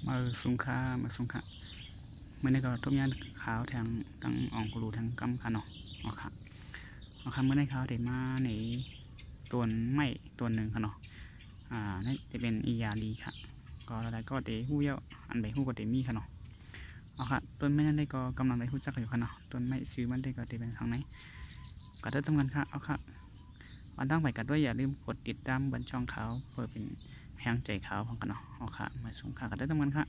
มาสุงค่ามาสุงค่าเมื่อนี้ก็ทุบยานขาวทางตั้งอ่องกรูทางกำค่ะเนาะอ๋อค่ะอ๋อค่ะเมื่อนี้ขาวเดี๋ยวมาในตัวไม้ตัวหนึ่งค่ะเนาะนี่จะเป็นอียาลีค่ะก็อะไรก็เดี๋ยวหู้เยอะอันใบหู้ก็เดี๋ยวมีค่ะเนาะอ๋อค่ะต้นไม้นั้นได้ก็กำลังใบหู้จักอยู่ค่ะเนาะต้นไม้ซื้อมันได้ก็เดี๋ยวเป็นทางไหนก็ได้ทำงานค่ะเอาค่ะวันตั้งไปกันด้วยอย่าลืมกดติดตามบันช่องเขาเพื่อเป็นแห่งใจเขาของกันเนาะเอาค่ะมาส่งค่ะก็ได้ทำงานค่ะ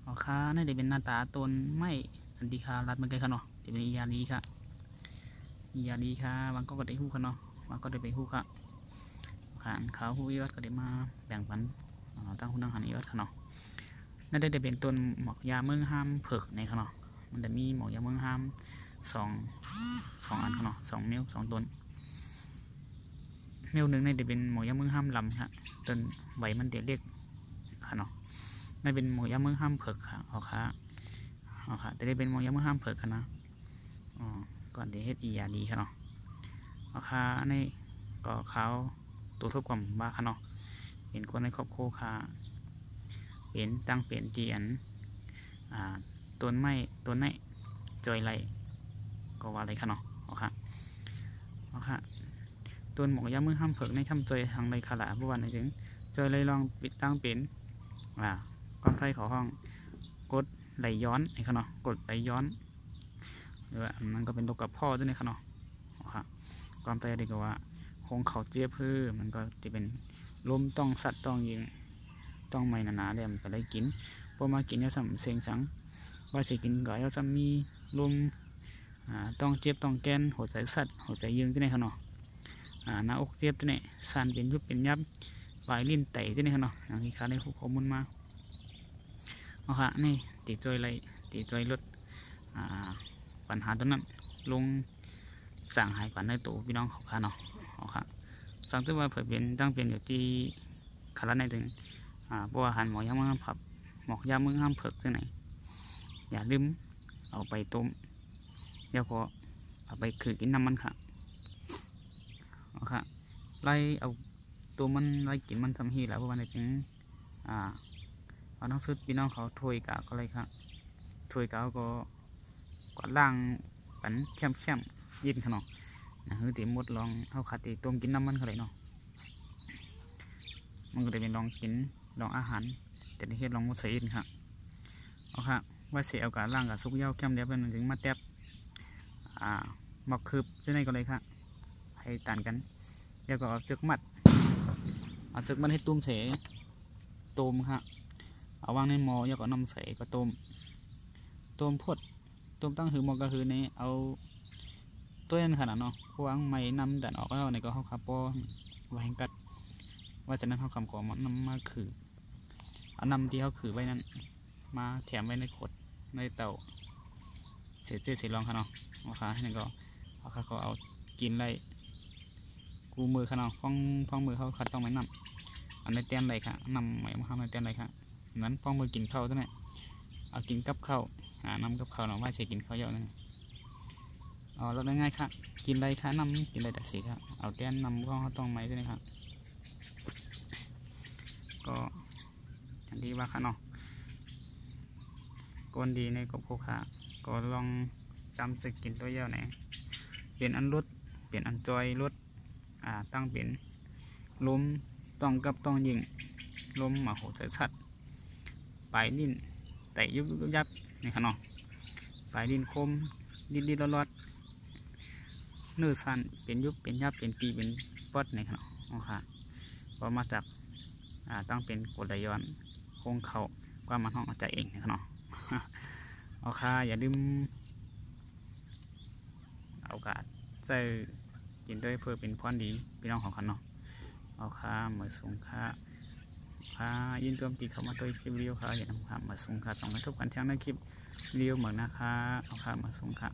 เอาค่ะนี่จะเป็นหน้าตาต้นไม้อันดีค่ะรัดมันกันค่ะเนาะจะเป็นอียาลีค่ะอียาลีค่ะบางก็ได้หู้ค่ะเนาะบางก็ได้ไปหู้ค่ะค่ะเขาหู้ยอดก็ได้มาแบ่งปันตั้งหุ้นตั้งหันยอดค่ะเนาะนั่นได้เป็นต้นหมอกยาเมืองห้ามเผือกในค่ะเนาะมันจะมีหมอกยาเมืองห้ามสองอันค่ะเนาะ2 เมตร 2 ต้นเมลหนึ่งในจะเป็นหมอยาเมืองห้ามลำค่ะต้นใบมันเด็ดเล็กค่ะเนาะนั่นเป็นหมอยาเมืองห้ามเผือกค่ะเอาค่ะแต่ได้เป็นหมอยาเมืองห้ามเผือกค่ะนะก่อนที่เฮ็ดอียาดีค่ะเนาะเอาค่ะในก็เขาตัวทุบกว่าบ้าค่ะเนาะเป็นคนในครอบครัวค่ะเป็นตั้งเป็นจีอันต้นไม้ต้นไหนจอยไรก็ว่าอะไรค่ะเนาะเอาค่ะต้นหมอกยามือห้ามเผิกในช่ำจอยทางในขลาบุวันในถึงจอยเลยลองปิดตั้งเป็นความไทยของห้องกดไหลย้อนไอ้ค่ะเนาะกดไหลย้อนหรือว่ามันก็เป็นตัวกับพ่อด้วยนี่ค่ะเนาะค่ะความไทยเด็กว่าคงเขาเจี๊ยบพื้มันก็จะเป็นลมต้องสัตว์ต้องยิงต้องไม่หนาๆเลยมันก็ได้กินพอมากินแล้วสัมเสียงสังว่าสิกินก็แล้วจะมีลมต้องเจี๊ยบต้องแกนหัวใจสัตว์หัวใจยืงที่นี่ค่ะเนาะหน้าอกเจี๊ยบที่นี่สันเป็นยุบเป็นยับปลายลิ้นไต่ที่นี่ค่ะเนาะอย่างที่ขาได้ข้อมูลมาเอาค่ะนี่ตีจอยไรตีจอยลดปัญหาตรงนั้นลงสั่งหายกว่าในตัวพี่น้องของข้าเนาะเอาค่ะสั่งตัวว่าเผื่อเป็นตั้งเป็นอยู่ที่ขาในถึงเพราะอาหารหมอยามือห้ามผับหมอกยามือห้ามเผือกที่ไหนอย่าลืมเอาไปต้มแล้วก็เอาไปคือกินน้ำมันค่ะเอาค่ะไล่เอาตัวมันไล่กินมันทำให้แล้วเพราะว่าในถึงเอาน้องซื้อพี่น้องเขาถ้วยกะก็เลยค่ะถ้วยกะก็กวาดล่างปันเข้มยินขนมคือตีมดลองเอาขาตีต้มกินน้ำมันเขาเลยเนาะมันก็จะเป็นลองกินลองอาหารแต่ในเฮ็ดลองมุสยินค่ะเอาค่ะว่าเสียเอากะล่างกับซุปเย้าเข้มเดียวเป็นถึงมาแทบหมอกคืบจะไหนก็เลยค่ะให้ต่างกันแล้วก็เอาเชือกมัดให้ตุ้มเสต้มค่ะเอาวางในหม้อแล้วก็น้ำใส่ก็ต้มพดต้มตั้งหือหม้อก็คือในเอาตัวนั้นขนาดเนาะวางไม้นำดันออกแล้วในก็เข้าคาปอไว้ให้กัดว่าจากนั้นเขาคำก่อมันนำมาคือเอานำที่เขาคือไว้นั้นมาแถมไว้ในขวดในเตาเสร็จลองค่ะเนาะเอาขาให้นั่นก็เอาขาก็เอากินไรกูมือค่ะเนาะฟ้องมือเขาคัดต้องไม้นำอันในเตียนไรค่ะนำไม้มาทำในเตียนไรค่ะนั้นฟ้องมือกินข้าวเท่านั้นเอากินกับข้าวนำกับข้าวเนาะว่าเสร็จกินข้าวเยอะนั่นเอาแล้วง่ายค่ะกินไรค่ะนำกินไรแต่สีค่ะเอาเตียนนำฟ้องเขาต้องไม้ด้วยนะครับก็อย่างที่ว่าค่ะเนาะก้นดีในกบโคขาก็ลองจำจะกินตัวเยอะไหนเปลี่ยนอันรถเปลี่ยนอันจอยรถตั้งเป็นลมต้องกับต้องยิงลมมาโหใจสัตว์ปลายลิ้นไต่ยุบยับนี่ค่ะเนาะปลายลิ้นคมลิ้นรอดเนื้อสันเป็นยุบเป็นยับเป็นตีเป็นปอดนี่ค่ะเนาะอ๋อค่ะพอมาจากตั้งเป็นกรดไหลย้อนโค้งเข่าก็มันห้องใจเองนะเนาะเอาค่ะอย่าลืมเอากาศใส่กินด้วยเพื่อเป็นพรดีพี่น้องของเขาเนาะเอาค่ะมาส่งค่ะยินดีต้อนรับเข้ามาตัวคลิปวิดีโอค่ะอย่าทำค่ะมาส่งค่ะต้องกระทบกันทั้งในคลิปวิดีโอเหมือนนะคะเอาค่ะมาส่งค่ะ